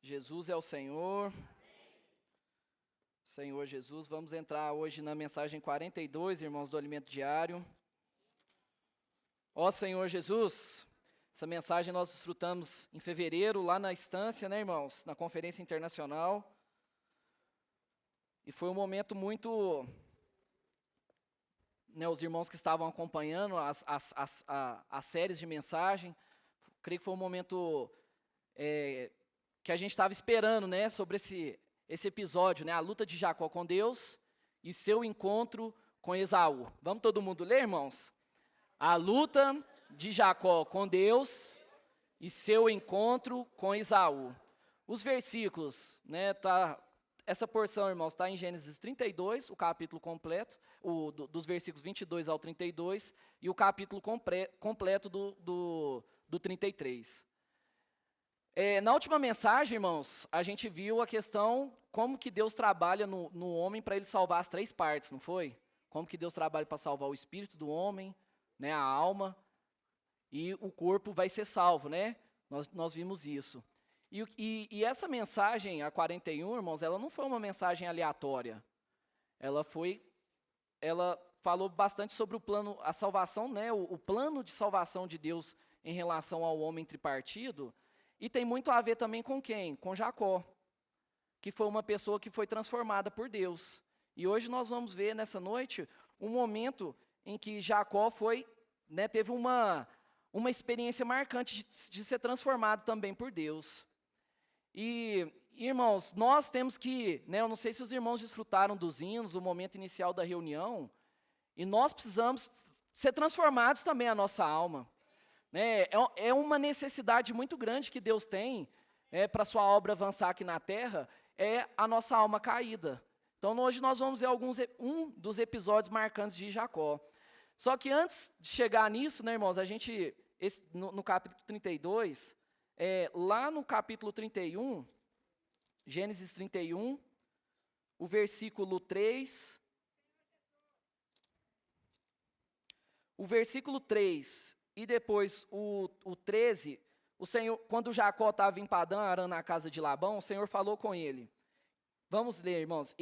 Jesus é o Senhor. Senhor Jesus, vamos entrar hoje na mensagem 42, irmãos do Alimento Diário. Ó Senhor Jesus, essa mensagem nós desfrutamos em fevereiro, lá na Estância, né, irmãos? Na Conferência Internacional. E foi um momento muito... os irmãos que estavam acompanhando as séries de mensagem, creio que foi um momento que a gente estava esperando, né, sobre esse episódio, né, a luta de Jacó com Deus e seu encontro com Esaú. Vamos todo mundo ler, irmãos? A luta de Jacó com Deus e seu encontro com Esaú. Os versículos, né, essa porção, irmãos, está em Gênesis 32, o capítulo completo, dos versículos 22 ao 32, e o capítulo completo do 33. Na última mensagem, irmãos, a gente viu a questão como que Deus trabalha no homem para ele salvar as três partes, não foi? Como que Deus trabalha para salvar o espírito do homem, né, a alma, e o corpo vai ser salvo, né? Nós vimos isso. E essa mensagem, a 41, irmãos, ela não foi uma mensagem aleatória. Ela falou bastante sobre o plano, a salvação, né? O plano de salvação de Deus em relação ao homem tripartido. E tem muito a ver também com quem? Com Jacó, que foi uma pessoa que foi transformada por Deus. E hoje nós vamos ver nessa noite um momento em que Jacó teve uma experiência marcante de ser transformado também por Deus. E, irmãos, nós temos que, né, eu não sei se os irmãos desfrutaram dos hinos, o momento inicial da reunião, e nós precisamos ser transformados também a nossa alma. Né? É uma necessidade muito grande que Deus tem para a sua obra avançar aqui na terra, é a nossa alma caída. Então, hoje nós vamos ver um dos episódios marcantes de Jacó. Só que antes de chegar nisso, né, irmãos, no capítulo 32... lá no capítulo 31, Gênesis 31, o versículo 3, e depois o 13, o Senhor, quando Jacó estava em Padã Arã na casa de Labão, o Senhor falou com ele. Vamos ler, irmãos,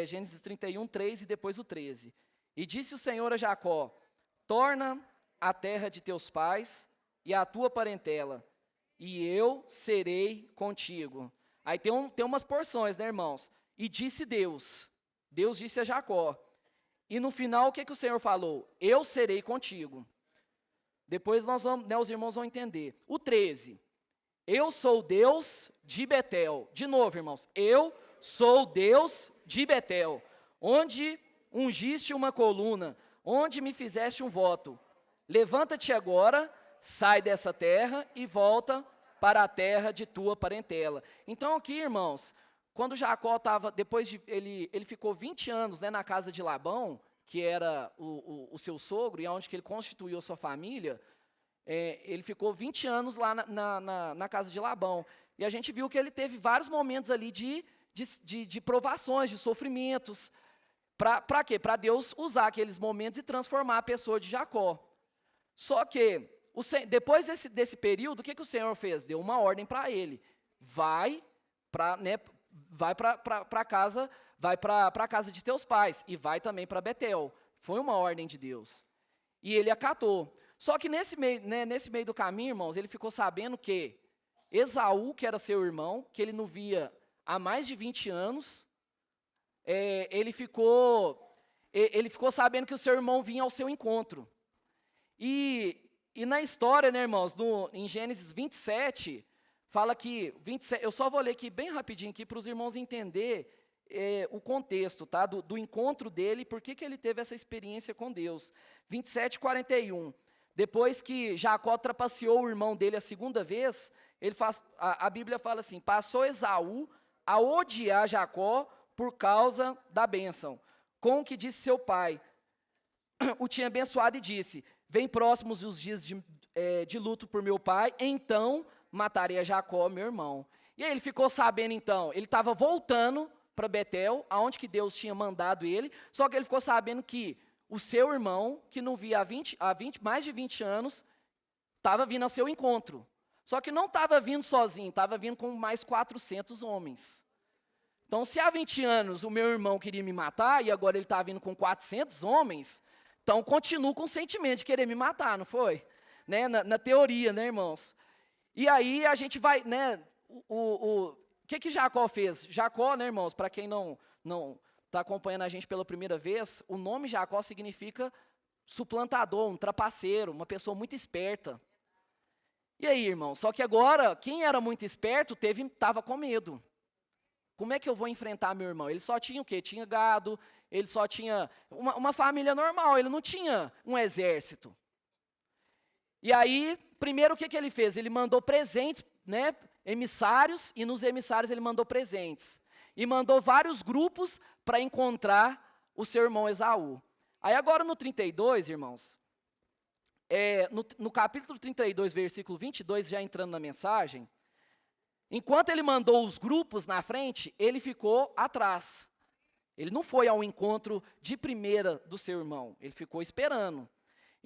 Gênesis 31, 3 e depois o 13. E disse o Senhor a Jacó: torna a terra de teus pais e a tua parentela, e eu serei contigo. Aí tem umas porções, né, irmãos? E disse Deus disse a Jacó. E no final, o que o Senhor falou? Eu serei contigo. Depois os irmãos vão entender. O 13. Eu sou Deus de Betel. De novo, irmãos. Eu sou Deus de Betel, onde ungiste uma coluna, onde me fizeste um voto. Levanta-te agora, sai dessa terra e volta para a terra de tua parentela. Então aqui, irmãos, quando Jacó estava, ele ficou 20 anos, né, na casa de Labão, que era o seu sogro, e onde que ele constituiu a sua família, ele ficou 20 anos lá na casa de Labão. E a gente viu que ele teve vários momentos ali de provações, de sofrimentos. Para quê? Para Deus usar aqueles momentos e transformar a pessoa de Jacó. Só que, depois desse período, o que o Senhor fez? Deu uma ordem para ele. Vai para a casa de teus pais e vai também para Betel. Foi uma ordem de Deus. E ele acatou. Só que nesse meio do caminho, irmãos, ele ficou sabendo que Esaú, que era seu irmão, que ele não via há mais de 20 anos, ele ficou sabendo que o seu irmão vinha ao seu encontro. E na história, né, irmãos, em Gênesis 27, fala que, eu só vou ler aqui bem rapidinho aqui para os irmãos entenderem o contexto, tá, do encontro dele, por que ele teve essa experiência com Deus. 27, 41. Depois que Jacó trapaceou o irmão dele a segunda vez, a Bíblia fala assim: passou Esaú a odiar Jacó por causa da bênção, com o que disse seu pai. O tinha abençoado e disse: vem próximos os dias de luto por meu pai, então matarei a Jacó, meu irmão. E aí ele ficou sabendo então, ele estava voltando para Betel, aonde que Deus tinha mandado ele, só que ele ficou sabendo que o seu irmão, que não via há mais de 20 anos, estava vindo ao seu encontro. Só que não estava vindo sozinho, estava vindo com mais 400 homens. Então, se há 20 anos o meu irmão queria me matar, e agora ele está vindo com 400 homens, então continuo com o sentimento de querer me matar, não foi? Né? Na teoria, né, irmãos? E aí a gente vai, né, o que Jacó fez? Jacó, né, irmãos, para quem não está acompanhando a gente pela primeira vez, o nome Jacó significa suplantador, um trapaceiro, uma pessoa muito esperta. E aí, irmão, só que agora, quem era muito esperto estava com medo. Como é que eu vou enfrentar meu irmão? Ele só tinha o quê? Tinha gado, ele só tinha uma família normal, ele não tinha um exército. E aí, primeiro o que ele fez? Ele mandou presentes, né, emissários, e nos emissários ele mandou presentes. E mandou vários grupos para encontrar o seu irmão Esaú. Aí agora no 32, irmãos, no capítulo 32, versículo 22, já entrando na mensagem, enquanto ele mandou os grupos na frente, ele ficou atrás. Ele não foi ao encontro de primeira do seu irmão, ele ficou esperando.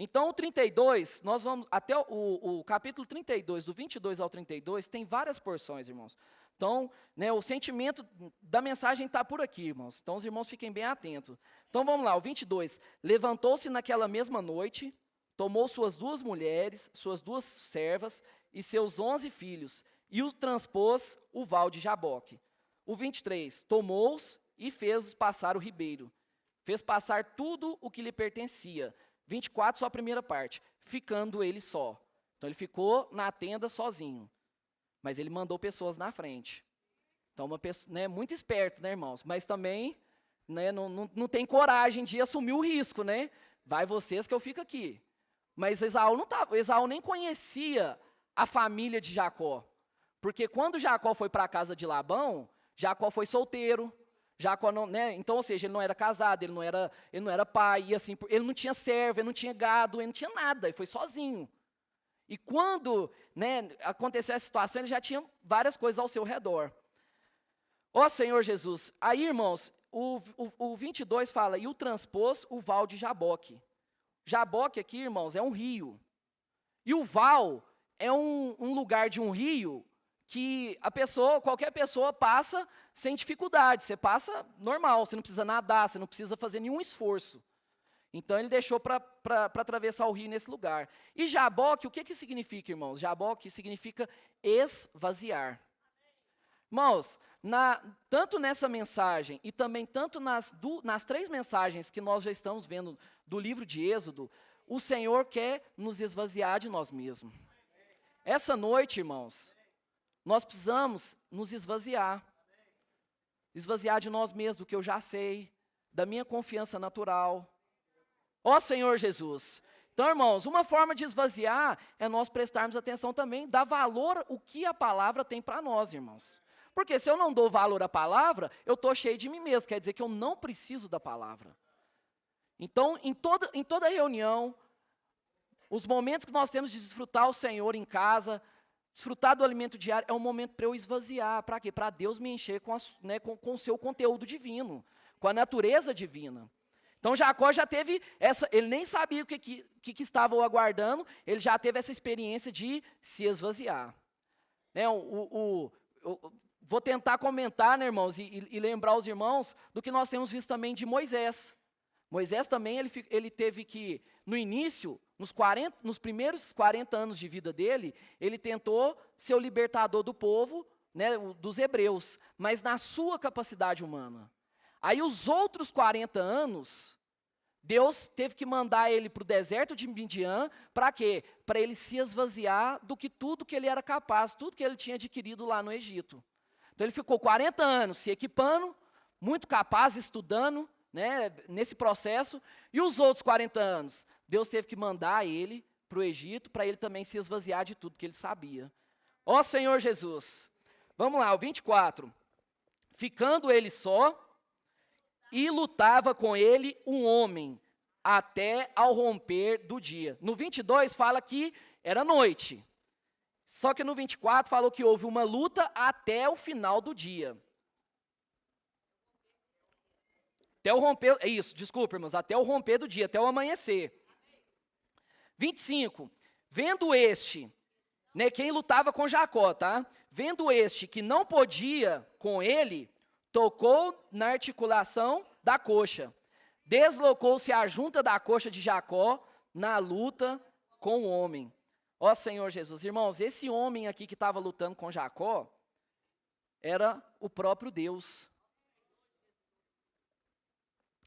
Então, o 32, nós vamos, até o capítulo 32, do 22 ao 32, tem várias porções, irmãos. Então, né, o sentimento da mensagem está por aqui, irmãos. Então, os irmãos fiquem bem atentos. Então, vamos lá, o 22. Levantou-se naquela mesma noite, tomou suas 2 mulheres, suas 2 servas e seus 11 filhos, e os transpôs o val de Jaboque. O 23. Tomou-os e fez-os passar o ribeiro. Fez passar tudo o que lhe pertencia. 24, só a primeira parte, ficando ele só. Então ele ficou na tenda sozinho, mas ele mandou pessoas na frente. Então uma pessoa, né, muito esperto, né, irmãos? Mas também, né, não tem coragem de assumir o risco, né? Vai vocês que eu fico aqui. Mas Esaú nem conhecia a família de Jacó, porque quando Jacó foi para a casa de Labão, Jacó foi solteiro. Jacó não, né? Então, ou seja, ele não era casado, ele não era pai, e assim, ele não tinha servo, ele não tinha gado, ele não tinha nada, ele foi sozinho. E quando, né, aconteceu essa situação, ele já tinha várias coisas ao seu redor. Ó Senhor Jesus, aí, irmãos, o 22 fala, e o transpôs o val de Jaboque. Jaboque aqui, irmãos, é um rio. E o val é um lugar de um rio que qualquer pessoa passa sem dificuldade, você passa normal, você não precisa nadar, você não precisa fazer nenhum esforço. Então ele deixou para atravessar o rio nesse lugar. E Jaboque, o que significa, irmãos? Jaboque significa esvaziar. Irmãos, tanto nessa mensagem e também tanto nas 3 mensagens que nós já estamos vendo do livro de Êxodo, o Senhor quer nos esvaziar de nós mesmos. Essa noite, irmãos, nós precisamos nos esvaziar. Esvaziar de nós mesmos, do que eu já sei, da minha confiança natural. Ó Senhor Jesus. Então, irmãos, uma forma de esvaziar é nós prestarmos atenção também, dar valor o que a palavra tem para nós, irmãos. Porque se eu não dou valor à palavra, eu estou cheio de mim mesmo, quer dizer que eu não preciso da palavra. Então, em toda reunião, os momentos que nós temos de desfrutar o Senhor em casa, desfrutar do alimento diário, é um momento para eu esvaziar. Para quê? Para Deus me encher com o seu conteúdo divino, com a natureza divina. Então Jacó já teve ele nem sabia o que estava o aguardando, ele já teve essa experiência de se esvaziar. Vou tentar comentar, né, irmãos, e lembrar os irmãos do que nós temos visto também de Moisés. Moisés também, ele teve que, no início, nos primeiros 40 anos de vida dele, ele tentou ser o libertador do povo, né, dos hebreus, mas na sua capacidade humana. Aí os outros 40 anos, Deus teve que mandar ele para o deserto de Midian, para quê? Para ele se esvaziar tudo que ele era capaz, tudo que ele tinha adquirido lá no Egito. Então ele ficou 40 anos se equipando, muito capaz, estudando, né, nesse processo, e os outros 40 anos, Deus teve que mandar ele para o Egito, para ele também se esvaziar de tudo que ele sabia. Ó Senhor Jesus, vamos lá, o 24, ficando ele só, e lutava com ele um homem, até ao romper do dia. No 22 fala que era noite, só que no 24 falou que houve uma luta até o final do dia. Até o romper, desculpa, irmãos, até o romper do dia, até o amanhecer. 25, vendo este né, quem lutava com Jacó, tá? Vendo este que não podia com ele, tocou na articulação da coxa. Deslocou-se a junta da coxa de Jacó na luta com o homem. Ó Senhor Jesus, irmãos, esse homem aqui que estava lutando com Jacó, era o próprio Deus.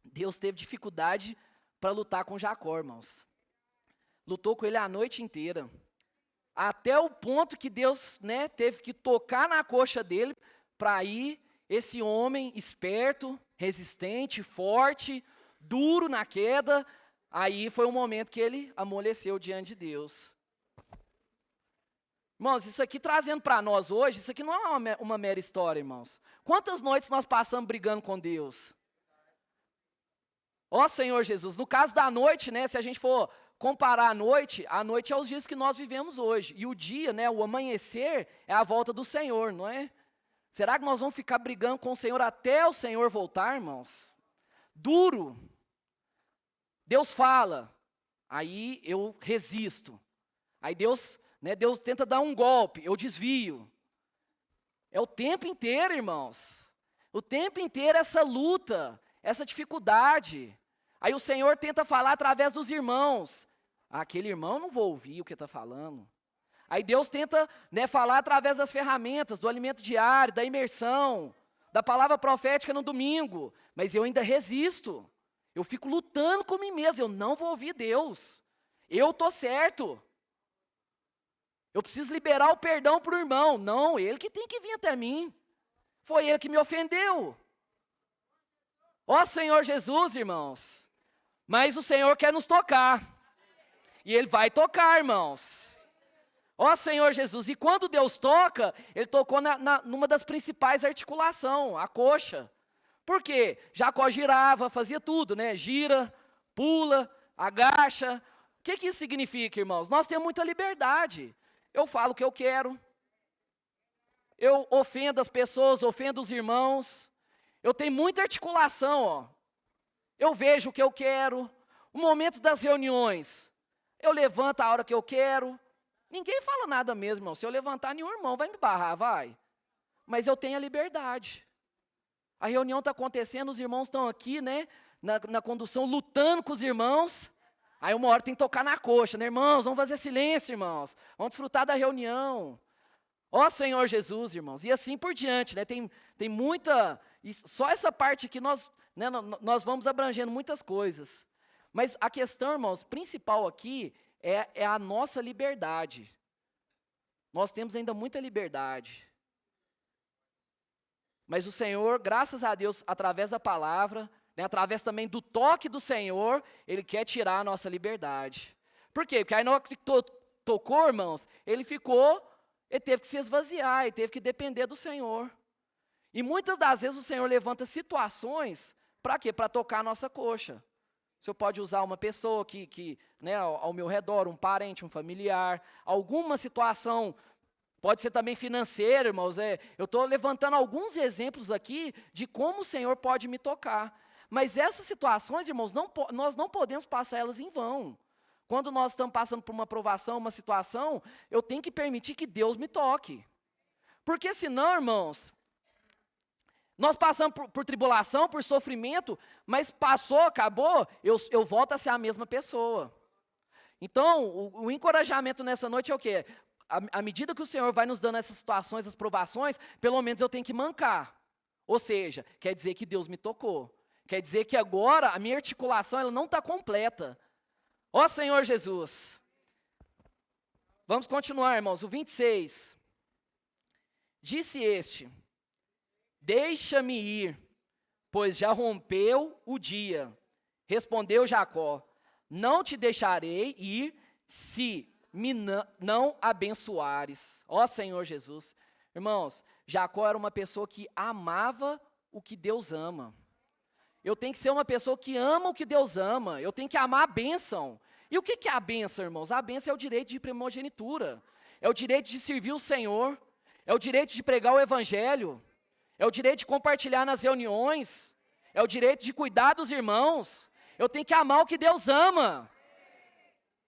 Deus teve dificuldade para lutar com Jacó, irmãos. Lutou com ele a noite inteira. Até o ponto que Deus, né, teve que tocar na coxa dele para aí esse homem esperto, resistente, forte, duro na queda, aí foi o momento que ele amoleceu diante de Deus. Irmãos, isso aqui trazendo para nós hoje, isso aqui não é uma mera história, irmãos. Quantas noites nós passamos brigando com Deus? Ó Senhor Jesus, no caso da noite, né, se a gente for comparar a noite é os dias que nós vivemos hoje. E o dia, né, o amanhecer, é a volta do Senhor, não é? Será que nós vamos ficar brigando com o Senhor até o Senhor voltar, irmãos? Duro. Deus fala, aí eu resisto. Aí Deus, né, Deus tenta dar um golpe, eu desvio. É o tempo inteiro, irmãos. O tempo inteiro essa luta, essa dificuldade. Aí o Senhor tenta falar através dos irmãos. Aquele irmão, não vou ouvir o que está falando. Aí Deus tenta, né, falar através das ferramentas, do alimento diário, da imersão, da palavra profética no domingo. Mas eu ainda resisto. Eu fico lutando com mim mesmo. Eu não vou ouvir Deus. Eu estou certo. Eu preciso liberar o perdão para o irmão. Não, ele que tem que vir até mim. Foi ele que me ofendeu. Ó Senhor Jesus, irmãos. Mas o Senhor quer nos tocar. E Ele vai tocar, irmãos. Ó Senhor Jesus, e quando Deus toca, Ele tocou numa das principais articulações, a coxa. Por quê? Jacó girava, fazia tudo, né? Gira, pula, agacha. O que isso significa, irmãos? Nós temos muita liberdade. Eu falo o que eu quero. Eu ofendo as pessoas, ofendo os irmãos. Eu tenho muita articulação, ó. Eu vejo o que eu quero. O momento das reuniões, eu levanto a hora que eu quero. Ninguém fala nada mesmo, irmão. Se eu levantar, nenhum irmão vai me barrar, vai. Mas eu tenho a liberdade. A reunião está acontecendo, os irmãos estão aqui, né, na condução, lutando com os irmãos. Aí uma hora tem que tocar na coxa, né, irmãos? Vamos fazer silêncio, irmãos. Vamos desfrutar da reunião. Ó Senhor Jesus, irmãos. E assim por diante, né? Tem muita... Só essa parte aqui nós, né, nós vamos abrangendo muitas coisas. Mas a questão, irmãos, principal aqui é a nossa liberdade. Nós temos ainda muita liberdade. Mas o Senhor, graças a Deus, através da palavra, né, através também do toque do Senhor, Ele quer tirar a nossa liberdade. Por quê? Porque aí na hora que tocou, irmãos, ele teve que se esvaziar, ele teve que depender do Senhor. E muitas das vezes o Senhor levanta situações, para quê? Para tocar a nossa coxa. O Senhor pode usar uma pessoa né, ao meu redor, um parente, um familiar, alguma situação, pode ser também financeira, irmãos. Eu estou levantando alguns exemplos aqui de como o Senhor pode me tocar. Mas essas situações, irmãos, nós não podemos passar elas em vão. Quando nós estamos passando por uma provação, uma situação, eu tenho que permitir que Deus me toque. Porque senão, irmãos, nós passamos por tribulação, por sofrimento, mas passou, acabou, eu volto a ser a mesma pessoa. Então, o encorajamento nessa noite é o quê? À medida que o Senhor vai nos dando essas situações, as provações, pelo menos eu tenho que mancar. Ou seja, quer dizer que Deus me tocou. Quer dizer que agora a minha articulação ela não está completa. Ó Senhor Jesus. Vamos continuar, irmãos. O 26. Disse este: deixa-me ir, pois já rompeu o dia. Respondeu Jacó: não te deixarei ir se me não abençoares. Ó Senhor Jesus. Irmãos, Jacó era uma pessoa que amava o que Deus ama. Eu tenho que ser uma pessoa que ama o que Deus ama. Eu tenho que amar a bênção. E o que é a bênção, irmãos? A bênção é o direito de primogenitura. É o direito de servir o Senhor. É o direito de pregar o Evangelho. É o direito de compartilhar nas reuniões. É o direito de cuidar dos irmãos. Eu tenho que amar o que Deus ama.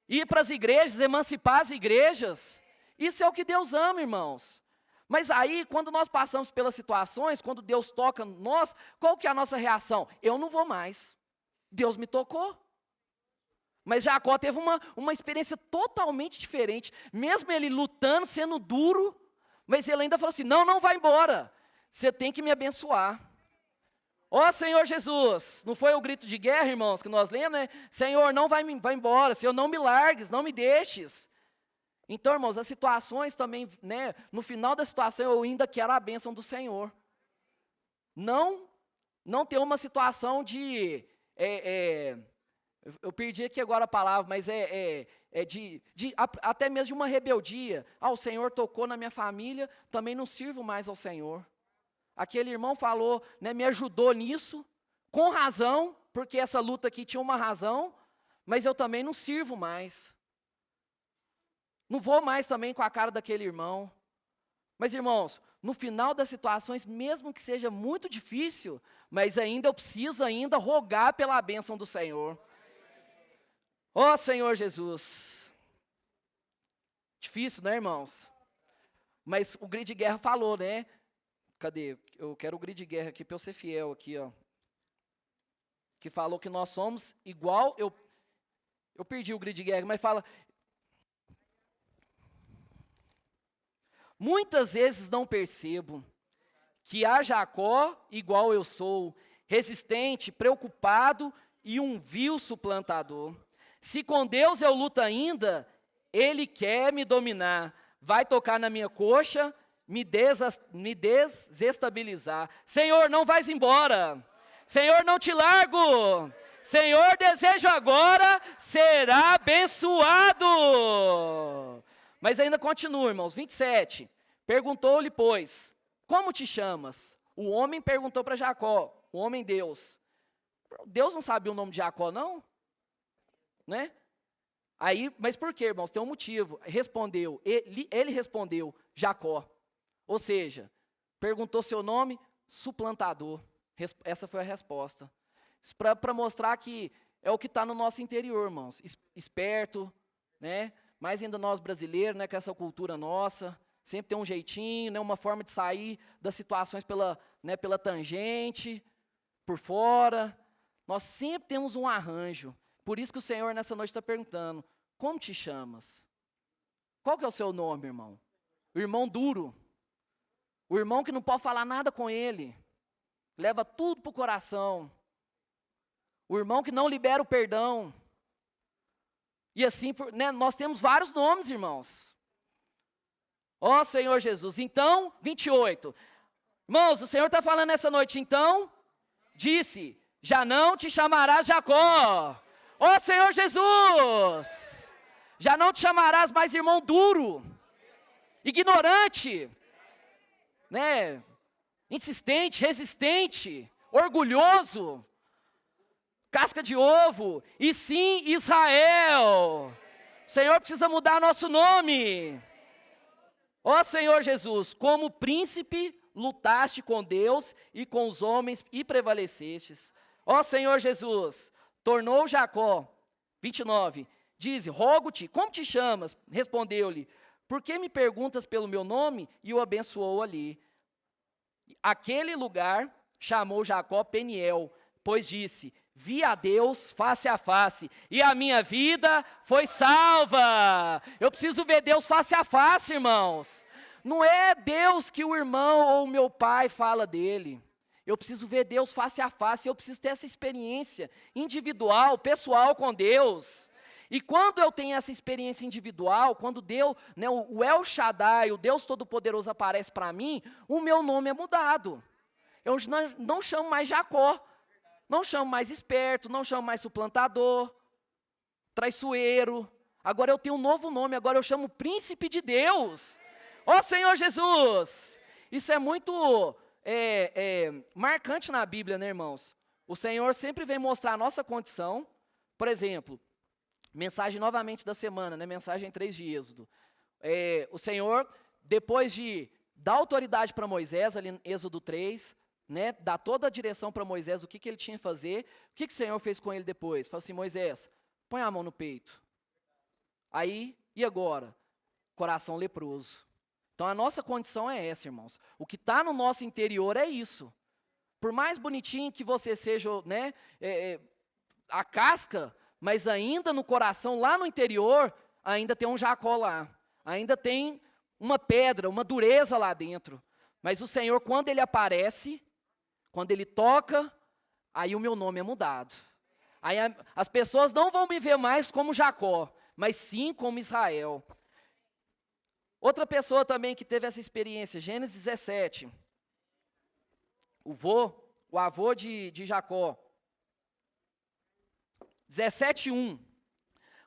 Ir para as igrejas, emancipar as igrejas. Isso é o que Deus ama, irmãos. Mas aí, quando nós passamos pelas situações, quando Deus toca nós, qual que é a nossa reação? Eu não vou mais. Deus me tocou. Mas Jacó teve uma experiência totalmente diferente. Mesmo ele lutando, sendo duro, mas ele ainda falou assim, não, não vai embora. Você tem que me abençoar. Ó Senhor Jesus, não foi o grito de guerra, irmãos, que nós lemos, né? Senhor, não vai embora, Senhor, não me largues, não me deixes. Então, irmãos, as situações também, né? No final da situação, eu ainda quero a bênção do Senhor. Não ter uma situação de... eu perdi aqui agora a palavra, mas até mesmo de uma rebeldia. O Senhor tocou na minha família, também não sirvo mais ao Senhor. Aquele irmão falou, né, me ajudou nisso, com razão, porque essa luta aqui tinha uma razão, mas eu também não sirvo mais. Não vou mais também com a cara daquele irmão. Mas, irmãos, no final das situações, mesmo que seja muito difícil, mas ainda eu preciso rogar pela bênção do Senhor. Ó Senhor Jesus. Difícil, né, irmãos? Mas o grito de guerra falou, né? Cadê? Eu quero o grito de guerra aqui para eu ser fiel aqui, ó. Que falou que nós somos igual, eu perdi o grito de guerra, mas fala... Muitas vezes não percebo que há Jacó igual eu sou, resistente, preocupado e um vil suplantador. Se com Deus eu luto ainda, Ele quer me dominar, vai tocar na minha coxa, me desestabilizar. Senhor, não vais embora. Senhor, não te largo. Senhor, desejo agora, será abençoado. Mas ainda continua, irmãos, 27. Perguntou-lhe, pois, como te chamas? O homem perguntou para Jacó, o homem Deus. Deus não sabia o nome de Jacó, não? Né? Aí, mas por quê, irmãos? Tem um motivo. Respondeu, ele respondeu, Jacó. Ou seja, perguntou seu nome, suplantador. Essa foi a resposta. Para mostrar que é o que está no nosso interior, irmãos. Esperto, né? Mais ainda nós brasileiros, né? Com essa cultura nossa. Sempre tem um jeitinho, né? Uma forma de sair das situações pela tangente, por fora. Nós sempre temos um arranjo. Por isso que o Senhor nessa noite está perguntando, como te chamas? Qual que é o seu nome, irmão? O irmão duro. O irmão que não pode falar nada com ele. Leva tudo para o coração. O irmão que não libera o perdão. E assim, né, nós temos vários nomes, irmãos. Ó Senhor Jesus. Então, 28. Irmãos, o Senhor está falando nessa noite, então, disse, já não te chamarás Jacó. Ó Senhor Jesus. Já não te chamarás mais irmão duro, ignorante, né? Insistente, resistente, orgulhoso, casca de ovo, e sim Israel. O Senhor precisa mudar nosso nome. Ó Senhor Jesus, como príncipe lutaste com Deus e com os homens e prevalecestes. Ó Senhor Jesus, tornou Jacó, 29, diz, rogo-te, como te chamas? Respondeu-lhe, por que me perguntas pelo meu nome? E o abençoou ali. Aquele lugar chamou Jacó Peniel, pois disse, vi a Deus face a face, e a minha vida foi salva. Eu preciso ver Deus face a face, irmãos. Não é Deus que o irmão ou o meu pai fala dele. Eu preciso ver Deus face a face, eu preciso ter essa experiência individual, pessoal com Deus. E quando eu tenho essa experiência individual, quando Deus, né, o El Shaddai, o Deus Todo-Poderoso aparece para mim, o meu nome é mudado. Eu não chamo mais Jacó, não chamo mais esperto, não chamo mais suplantador, traiçoeiro. Agora eu tenho um novo nome, agora eu chamo Príncipe de Deus. Ó Senhor Jesus! Isso é muito marcante na Bíblia, né, irmãos? O Senhor sempre vem mostrar a nossa condição. Por exemplo, mensagem novamente da semana, né? Mensagem 3 de Êxodo. O Senhor, depois de dar autoridade para Moisés, ali em Êxodo 3, né? Dar toda a direção para Moisés, o que ele tinha que fazer. O que o Senhor fez com ele depois? Falou assim, Moisés, põe a mão no peito. Aí, e agora? coração leproso. Então a nossa condição é essa, irmãos. O que está no nosso interior é isso. Por mais bonitinho que você seja, né, a casca, mas ainda no coração, lá no interior, ainda tem um Jacó lá. Ainda tem uma pedra, uma dureza lá dentro. Mas o Senhor, quando Ele aparece, quando Ele toca, aí o meu nome é mudado. Aí as pessoas não vão me ver mais como Jacó, mas sim como Israel. Outra pessoa também que teve essa experiência, Gênesis 17. O avô de Jacó. 17:1.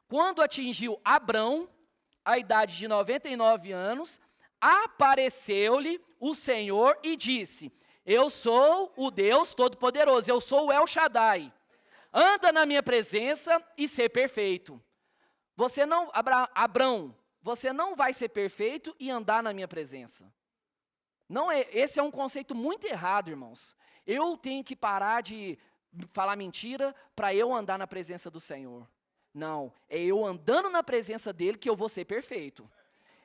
Quando atingiu Abrão, a idade de 99 anos, apareceu-lhe o Senhor e disse: eu sou o Deus Todo-Poderoso, eu sou o El Shaddai. Anda na minha presença e ser perfeito. Abrão, você não vai ser perfeito e andar na minha presença. Não é, esse é um conceito muito errado, irmãos. Eu tenho que parar de falar mentira para eu andar na presença do Senhor. Não, é eu andando na presença dele que eu vou ser perfeito.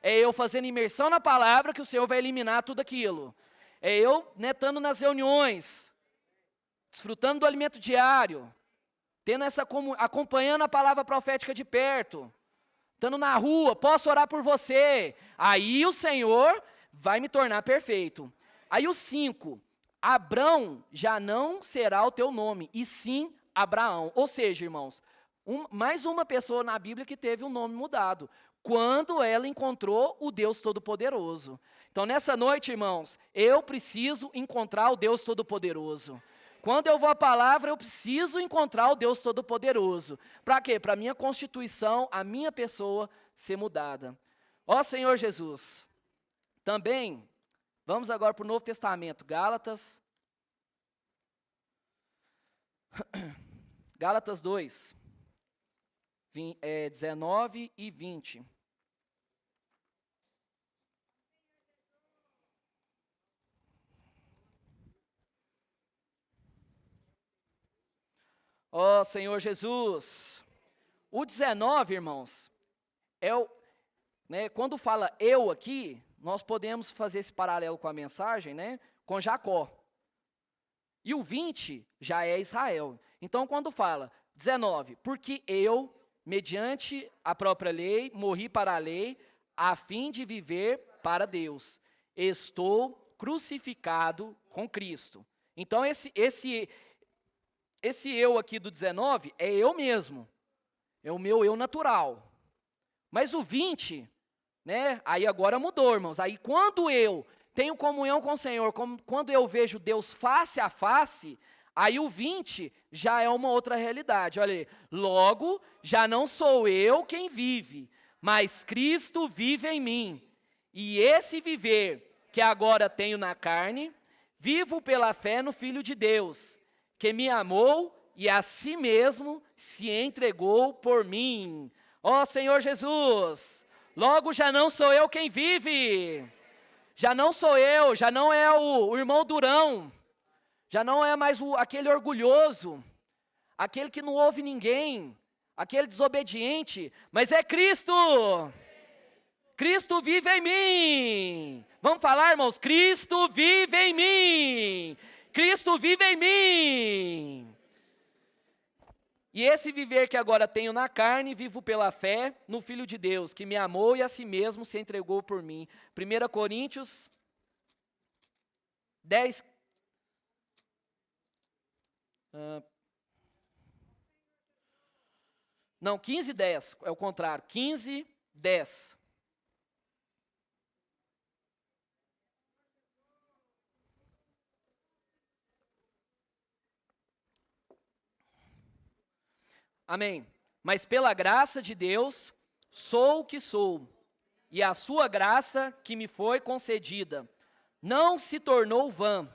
É eu fazendo imersão na palavra que o Senhor vai eliminar tudo aquilo. É eu, né, estando nas reuniões, desfrutando do alimento diário, tendo acompanhando a palavra profética de perto, estando na rua, posso orar por você. Aí o Senhor vai me tornar perfeito. Aí o 5, Abrão já não será o teu nome, e sim Abraão. Ou seja, irmãos, mais uma pessoa na Bíblia que teve o nome mudado, quando ela encontrou o Deus Todo-Poderoso. Então nessa noite, irmãos, eu preciso encontrar o Deus Todo-Poderoso. Quando eu vou à palavra, eu preciso encontrar o Deus Todo-Poderoso. Para quê? Para a minha constituição, a minha pessoa ser mudada. Ó Senhor Jesus, também, vamos agora para o Novo Testamento, Gálatas 2, 19 e 20. Ó Senhor Jesus, o 19, irmãos, quando fala eu aqui, nós podemos fazer esse paralelo com a mensagem, né, com Jacó. E o 20 já é Israel. Então quando fala 19, porque eu, mediante a própria lei, morri para a lei, a fim de viver para Deus. Estou crucificado com Cristo. Então esse eu aqui do 19 é eu mesmo, é o meu eu natural. Mas o 20, né, aí agora mudou, irmãos. Aí quando eu tenho comunhão com o Senhor, quando eu vejo Deus face a face, aí o 20 já é uma outra realidade. Olha aí, logo já não sou eu quem vive, mas Cristo vive em mim. E esse viver que agora tenho na carne, vivo pela fé no Filho de Deus, que me amou e a si mesmo se entregou por mim. Ó Senhor Jesus, logo já não sou eu quem vive, já não sou eu, já não é o irmão durão, já não é mais aquele orgulhoso, aquele que não ouve ninguém, aquele desobediente, mas é Cristo. Cristo vive em mim. Vamos falar, irmãos? Cristo vive em mim. Cristo vive em mim. E esse viver que agora tenho na carne, vivo pela fé no Filho de Deus, que me amou e a si mesmo se entregou por mim. 1 Coríntios 10. Não, 15, 10. É o contrário. 15, 10. Amém. Mas pela graça de Deus, sou o que sou, e a sua graça que me foi concedida não se tornou vã.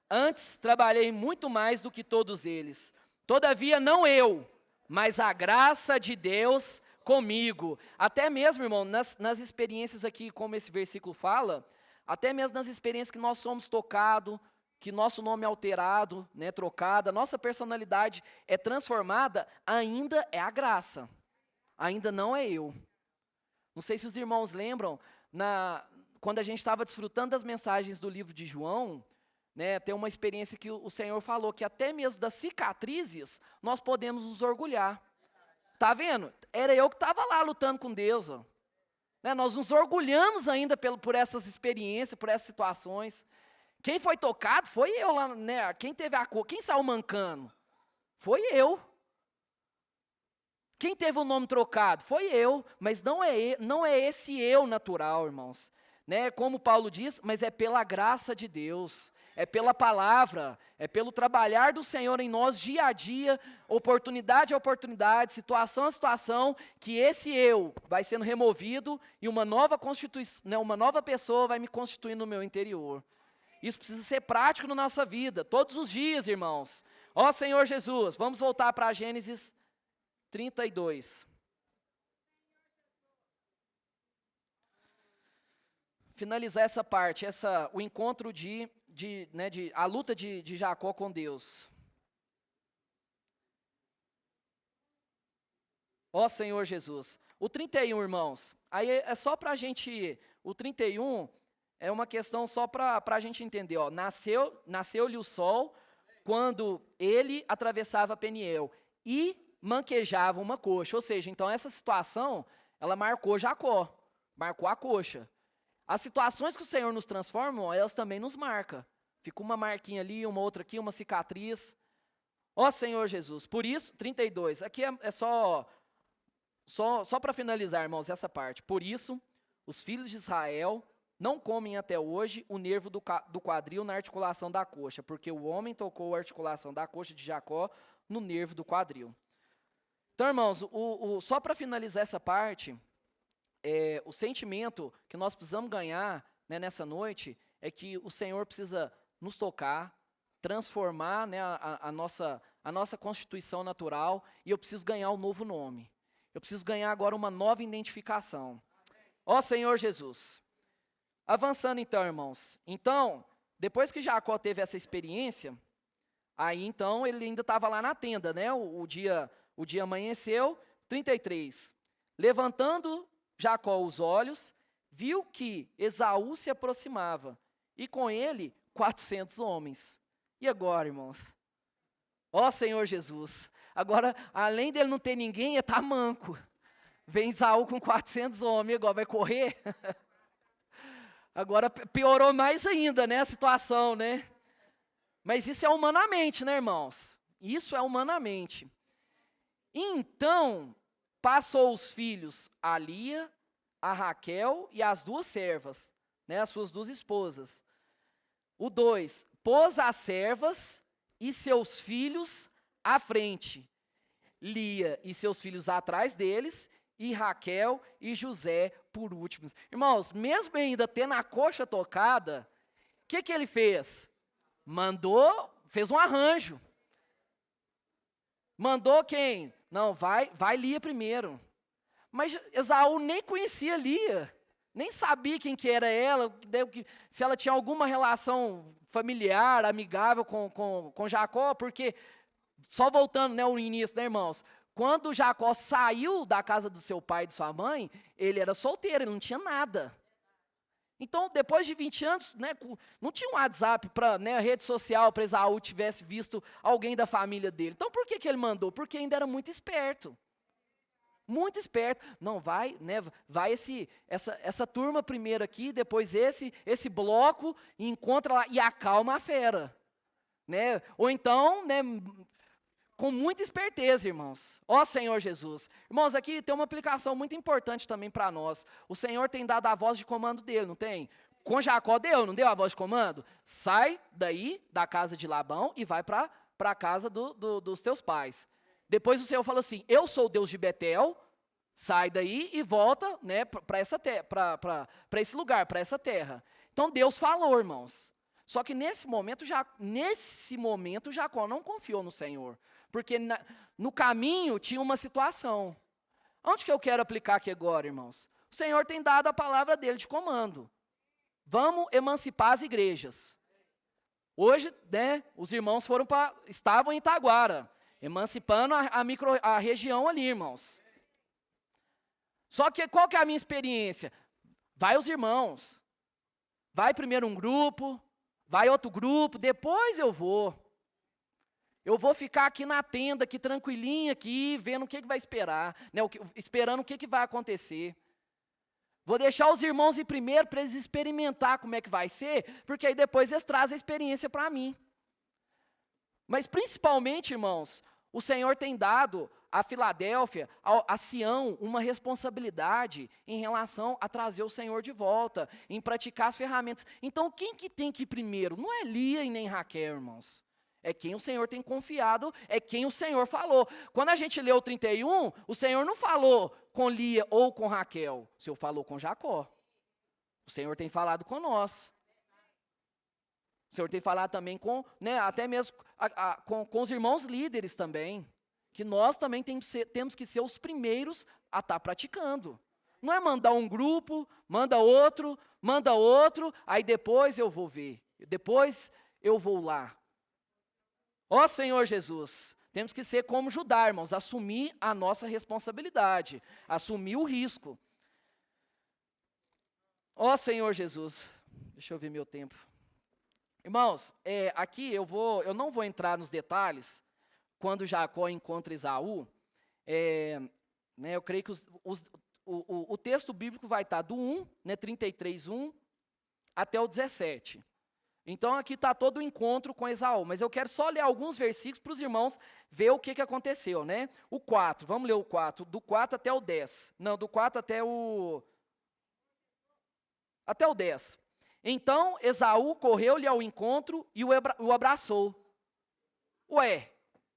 Antes trabalhei muito mais do que todos eles. Todavia não eu, mas a graça de Deus comigo. Até mesmo, irmão, nas experiências aqui, como esse versículo fala, até mesmo nas experiências que nós somos tocados, que nosso nome é alterado, né, trocado, a nossa personalidade é transformada, ainda é a graça, ainda não é eu. Não sei se os irmãos lembram, quando a gente estava desfrutando das mensagens do livro de João, né, tem uma experiência que o Senhor falou, que até mesmo das cicatrizes, nós podemos nos orgulhar. Tá vendo? Era eu que estava lá lutando com Deus. Ó. Né, nós nos orgulhamos ainda por essas experiências, por essas situações. Quem foi tocado foi eu lá, né? Quem teve a cor, quem saiu mancando? Foi eu. Quem teve o nome trocado? Foi eu, mas não é esse eu natural, irmãos. Né? Como Paulo diz, mas é pela graça de Deus, é pela palavra, é pelo trabalhar do Senhor em nós dia a dia, oportunidade a oportunidade, situação a situação, que esse eu vai sendo removido e uma nova constituição, né, uma nova pessoa vai me constituindo no meu interior. Isso precisa ser prático na nossa vida, todos os dias, irmãos. Ó Senhor Jesus, vamos voltar para Gênesis 32. Finalizar essa parte, o encontro a luta de Jacó com Deus. Ó Senhor Jesus. O 31, irmãos, aí é só para a gente, o 31 é uma questão só para a gente entender. Ó, nasceu-lhe o sol quando ele atravessava Peniel e manquejava uma coxa. Ou seja, então essa situação, ela marcou Jacó, marcou a coxa. As situações que o Senhor nos transforma, elas também nos marcam. Fica uma marquinha ali, uma outra aqui, uma cicatriz. Ó Senhor Jesus, por isso, 32, aqui é só para finalizar, irmãos, essa parte. Por isso, os filhos de Israel não comem até hoje o nervo do quadril na articulação da coxa, porque o homem tocou a articulação da coxa de Jacó no nervo do quadril. Então, irmãos, só para finalizar essa parte, o sentimento que nós precisamos ganhar, né, nessa noite é que o Senhor precisa nos tocar, transformar, né, a nossa constituição natural, e eu preciso ganhar um novo nome. Eu preciso ganhar agora uma nova identificação. Ó Senhor Jesus. Avançando então, irmãos. Então, depois que Jacó teve essa experiência, aí então ele ainda estava lá na tenda, né? O dia amanheceu, 33. Levantando Jacó os olhos, viu que Esaú se aproximava, e com ele 400 homens. E agora, irmãos? Ó Senhor Jesus. Agora, além dele não ter ninguém, ele está manco. Vem Esaú com 400 homens, agora vai correr? Agora piorou mais ainda, né, a situação, né? Mas isso é humanamente, né, irmãos? Isso é humanamente. Então, passou os filhos a Lia, a Raquel e as duas servas, né, as suas duas esposas. O 2, pôs as servas e seus filhos à frente, Lia e seus filhos atrás deles, e Raquel e José por últimos. Irmãos, mesmo ainda tendo a coxa tocada, o que ele fez? Fez um arranjo. Mandou quem? Não, vai Lia primeiro. Mas Esaú nem conhecia Lia, nem sabia quem que era ela, se ela tinha alguma relação familiar, amigável com Jacó, porque, só voltando, né, ao início, né, irmãos? Quando Jacó saiu da casa do seu pai e de sua mãe, ele era solteiro, ele não tinha nada. Então, depois de 20 anos, né, não tinha um WhatsApp, né, rede social, para Esaú tivesse visto alguém da família dele. Então, por que ele mandou? Porque ainda era muito esperto. Muito esperto. Não, vai essa turma primeiro aqui, depois esse bloco, e encontra lá, e acalma a fera. Né? Ou então, né, com muita esperteza, irmãos. Ó Senhor Jesus. Irmãos, aqui tem uma aplicação muito importante também para nós. O Senhor tem dado a voz de comando dele, não tem? Com Jacó não deu a voz de comando? Sai daí, da casa de Labão, e vai para a casa dos teus pais. Depois o Senhor falou assim, eu sou o Deus de Betel, sai daí e volta, né, para esse lugar, para essa terra. Então Deus falou, irmãos. Só que nesse momento Jacó não confiou no Senhor. Porque no caminho tinha uma situação. Onde que eu quero aplicar aqui agora, irmãos? O Senhor tem dado a palavra dele de comando. Vamos emancipar as igrejas. Hoje, né, os irmãos estavam em Itaguara, emancipando a região ali, irmãos. Só que qual que é a minha experiência? Vai os irmãos. Vai primeiro um grupo, vai outro grupo, depois eu vou. Eu vou ficar aqui na tenda, aqui tranquilinha, aqui, vendo o que vai esperar, né, esperando o que vai acontecer. Vou deixar os irmãos ir primeiro para eles experimentar como é que vai ser, porque aí depois eles trazem a experiência para mim. Mas principalmente, irmãos, o Senhor tem dado a Filadélfia, a Sião, uma responsabilidade em relação a trazer o Senhor de volta, em praticar as ferramentas. Então, quem que tem que ir primeiro? Não é Lia e nem Raquel, irmãos. É quem o Senhor tem confiado, é quem o Senhor falou. Quando a gente leu o 31, o Senhor não falou com Lia ou com Raquel, o Senhor falou com Jacó. O Senhor tem falado com nós. O Senhor tem falado também com, né, até mesmo com os irmãos líderes também, que nós também temos que ser os primeiros a estar praticando. Não é mandar um grupo, manda outro, aí depois eu vou ver, depois eu vou lá. Ó Senhor Jesus, temos que ser como Judá, irmãos, assumir a nossa responsabilidade, assumir o risco. Ó Senhor Jesus, deixa eu ver meu tempo. Irmãos, aqui eu não vou entrar nos detalhes, quando Jacó encontra Esaú, né, eu creio que o texto bíblico vai estar do 1, né, 33, 1, até o 17. Então aqui está todo o encontro com Esaú, mas eu quero só ler alguns versículos para os irmãos ver o que aconteceu, né? O 4, vamos ler o 4, do 4 até o 10. Não, do 4 até o 10. Então Esaú correu-lhe ao encontro e o abraçou. Ué,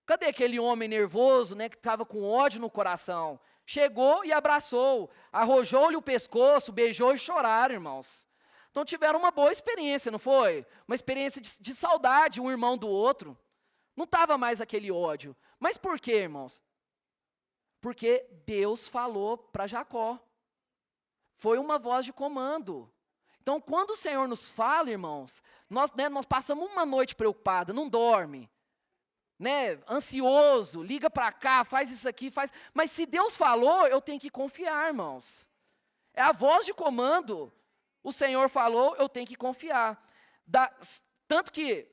cadê aquele homem nervoso, né, que estava com ódio no coração? Chegou e abraçou, arrojou-lhe o pescoço, beijou e choraram, irmãos. Então tiveram uma boa experiência, não foi? Uma experiência de saudade, um irmão do outro. Não estava mais aquele ódio. Mas por quê, irmãos? Porque Deus falou para Jacó. Foi uma voz de comando. Então quando o Senhor nos fala, irmãos, nós passamos uma noite preocupada, não dorme. Né, ansioso, liga para cá, faz isso aqui, faz. Mas se Deus falou, eu tenho que confiar, irmãos. É a voz de comando. O Senhor falou, eu tenho que confiar. Tanto que,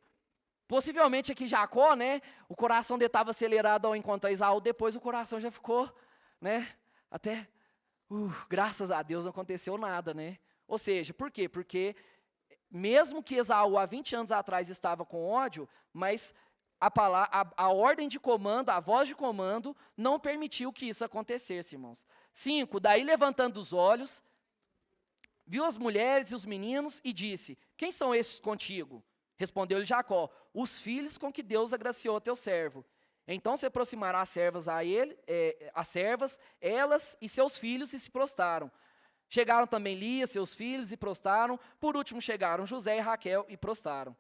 possivelmente aqui Jacó, né, o coração dele estava acelerado ao encontrar Esaú, depois o coração já ficou, né, até, graças a Deus não aconteceu nada, né. Ou seja, por quê? Porque mesmo que Esaú há 20 anos atrás estava com ódio, mas a ordem de comando, a voz de comando, não permitiu que isso acontecesse, irmãos. 5, daí levantando os olhos, viu as mulheres e os meninos e disse, quem são estes contigo? Respondeu-lhe Jacó, os filhos com que Deus agraciou teu servo. Então se aproximará as servas elas e seus filhos e se prostraram. Chegaram também Lia, seus filhos e prostraram. Por último chegaram José e Raquel e prostraram.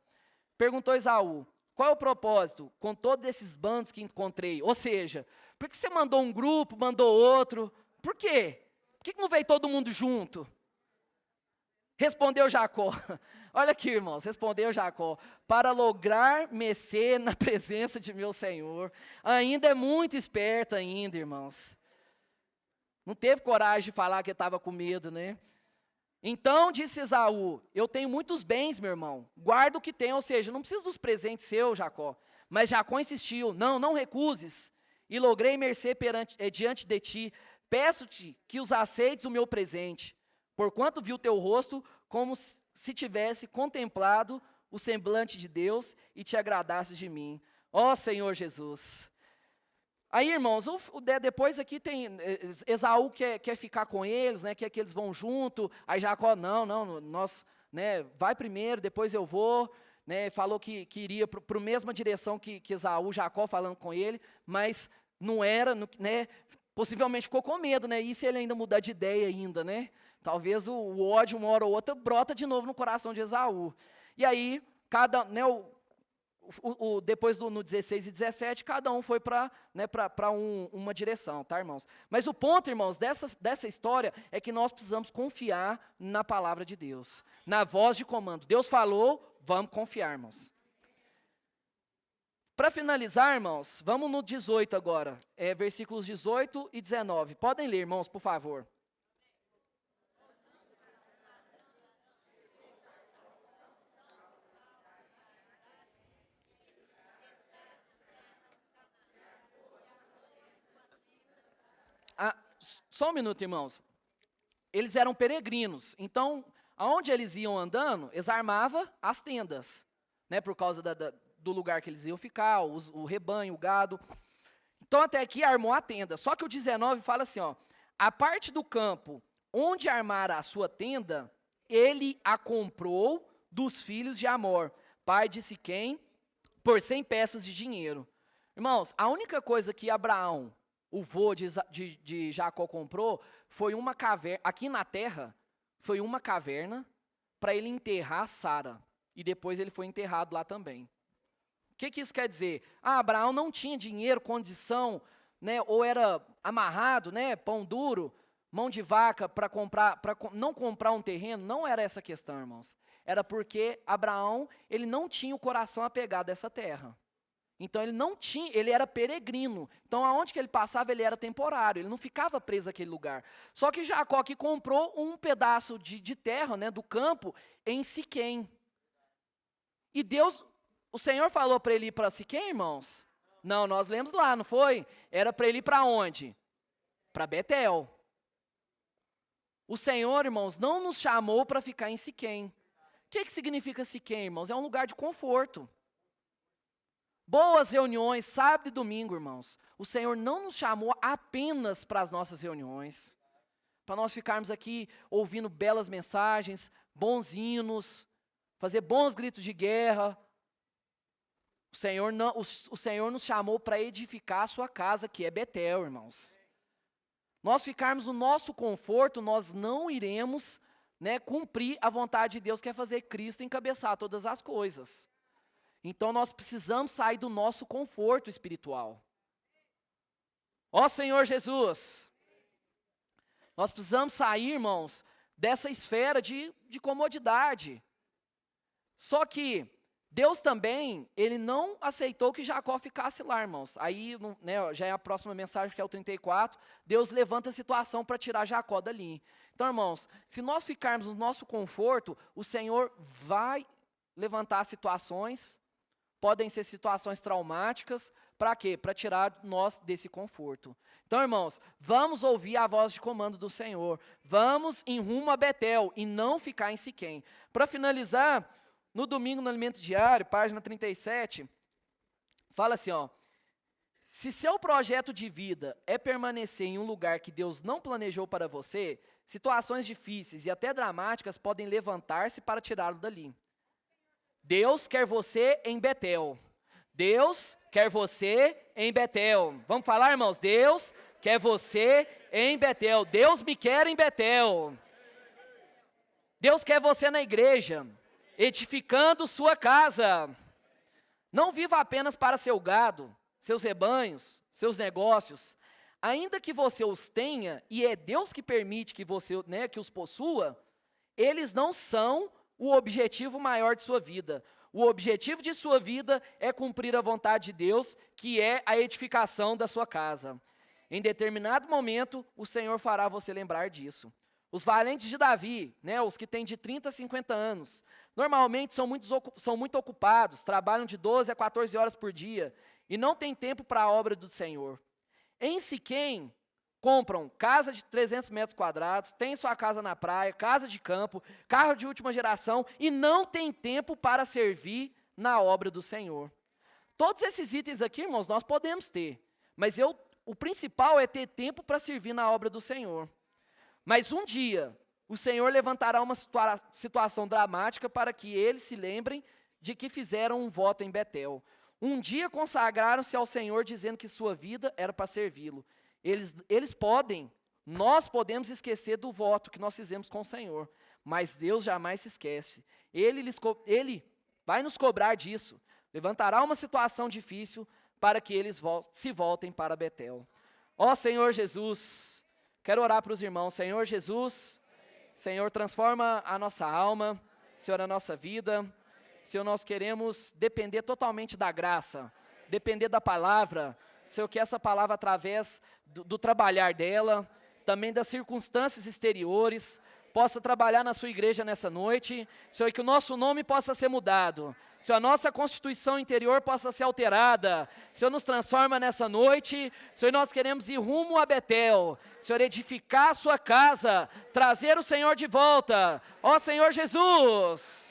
Perguntou Esaú, qual é o propósito com todos esses bandos que encontrei? Ou seja, por que você mandou um grupo, mandou outro? Por quê? Por que não veio todo mundo junto? Respondeu Jacó, olha aqui, irmãos, respondeu Jacó, para lograr mercê na presença de meu Senhor. Ainda é muito esperto ainda, irmãos. Não teve coragem de falar que estava com medo, né? Então disse Esaú, eu tenho muitos bens, meu irmão, guarda o que tem, ou seja, não preciso dos presentes seus, Jacó. Mas Jacó insistiu, não recuses, e logrei mercê diante de ti, peço-te que os aceites o meu presente. Porquanto viu teu rosto como se tivesse contemplado o semblante de Deus e te agradasses de mim. Ó Senhor Jesus. Aí, irmãos, depois aqui tem, Esaú quer ficar com eles, né, quer que eles vão junto. Aí Jacó, não, nós, né, vai primeiro, depois eu vou. Né, falou que iria para a mesma direção que Esaú, Jacó falando com ele, mas não era, né, possivelmente ficou com medo, né, e se ele ainda mudar de ideia ainda, né? Talvez o ódio, uma hora ou outra, brota de novo no coração de Esaú. E aí, depois no 16 e 17, cada um foi para uma direção, tá, irmãos? Mas o ponto, irmãos, dessa história é que nós precisamos confiar na palavra de Deus, na voz de comando. Deus falou, vamos confiar, irmãos. Para finalizar, irmãos, vamos no 18 agora, versículos 18 e 19. Podem ler, irmãos, por favor. Só um minuto, irmãos. Eles eram peregrinos, então, aonde eles iam andando, eles armavam as tendas, né, por causa do lugar que eles iam ficar, o rebanho, o gado. Então, até aqui armou a tenda. Só que o 19 fala assim, ó, a parte do campo onde armara a sua tenda, ele a comprou dos filhos de Amor, pai de Siquém, por 100 peças de dinheiro. Irmãos, a única coisa que Abraão, o vô de Jacó, comprou foi uma caverna, aqui na terra, foi uma caverna para ele enterrar Sara. E depois ele foi enterrado lá também. O que isso quer dizer? Abraão não tinha dinheiro, condição, né, ou era amarrado, né, pão duro, mão de vaca para não comprar um terreno. Não era essa a questão, irmãos. Era porque Abraão, ele não tinha o coração apegado a essa terra. Então ele era peregrino. Então aonde que ele passava, ele era temporário, ele não ficava preso àquele lugar. Só que Jacó que comprou um pedaço de terra, né, do campo, em Siquém. E o Senhor falou para ele ir para Siquém, irmãos? Não, nós lemos lá, não foi? Era para ele ir para onde? Para Betel. O Senhor, irmãos, não nos chamou para ficar em Siquém. O que significa Siquém, irmãos? É um lugar de conforto. Boas reuniões, sábado e domingo, irmãos. O Senhor não nos chamou apenas para as nossas reuniões, para nós ficarmos aqui ouvindo belas mensagens, bons hinos, fazer bons gritos de guerra. O Senhor nos chamou para edificar a sua casa, que é Betel, irmãos. Nós ficarmos no nosso conforto, nós não iremos, né, cumprir a vontade de Deus, que é fazer Cristo encabeçar todas as coisas. Então nós precisamos sair do nosso conforto espiritual. Ó Senhor Jesus, nós precisamos sair, irmãos, dessa esfera de comodidade. Só que Deus também, ele não aceitou que Jacó ficasse lá, irmãos. Aí, né, já é a próxima mensagem, que é o 34, Deus levanta a situação para tirar Jacó dali. Então, irmãos, se nós ficarmos no nosso conforto, o Senhor vai levantar situações. Podem ser situações traumáticas, para quê? Para tirar nós desse conforto. Então, irmãos, vamos ouvir a voz de comando do Senhor. Vamos em rumo a Betel e não ficar em Siquém. Para finalizar, no domingo no Alimento Diário, página 37, fala assim, ó, se seu projeto de vida é permanecer em um lugar que Deus não planejou para você, situações difíceis e até dramáticas podem levantar-se para tirá-lo dali. Deus quer você em Betel. Deus quer você em Betel. Vamos falar, irmãos? Deus quer você em Betel. Deus me quer em Betel. Deus quer você na igreja, edificando sua casa. Não viva apenas para seu gado, seus rebanhos, seus negócios. Ainda que você os tenha, e é Deus que permite que você, né, que os possua, eles não são o objetivo maior de sua vida. O objetivo de sua vida é cumprir a vontade de Deus, que é a edificação da sua casa. Em determinado momento, o Senhor fará você lembrar disso. Os valentes de Davi, né, os que têm de 30 a 50 anos, normalmente são muito ocupados, trabalham de 12 a 14 horas por dia, e não têm tempo para a obra do Senhor. Em Siquém, compram casa de 300 metros quadrados, têm sua casa na praia, casa de campo, carro de última geração e não tem tempo para servir na obra do Senhor. Todos esses itens aqui, irmãos, nós podemos ter, mas o principal é ter tempo para servir na obra do Senhor. Mas um dia, o Senhor levantará uma situação dramática para que eles se lembrem de que fizeram um voto em Betel. Um dia consagraram-se ao Senhor dizendo que sua vida era para servi-lo. Nós podemos esquecer do voto que nós fizemos com o Senhor, mas Deus jamais se esquece. Ele vai nos cobrar disso. Levantará uma situação difícil para que eles se voltem para Betel. Ó Senhor Jesus, quero orar para os irmãos. Senhor Jesus, Senhor, transforma a nossa alma, Senhor, a nossa vida. Senhor, nós queremos depender totalmente da graça, depender da palavra. Senhor, que essa palavra, através do trabalhar dela, também das circunstâncias exteriores, possa trabalhar na sua igreja nessa noite, Senhor, que o nosso nome possa ser mudado, Senhor, a nossa constituição interior possa ser alterada, Senhor, nos transforma nessa noite, Senhor, nós queremos ir rumo a Betel, Senhor, edificar a sua casa, trazer o Senhor de volta, ó Senhor Jesus.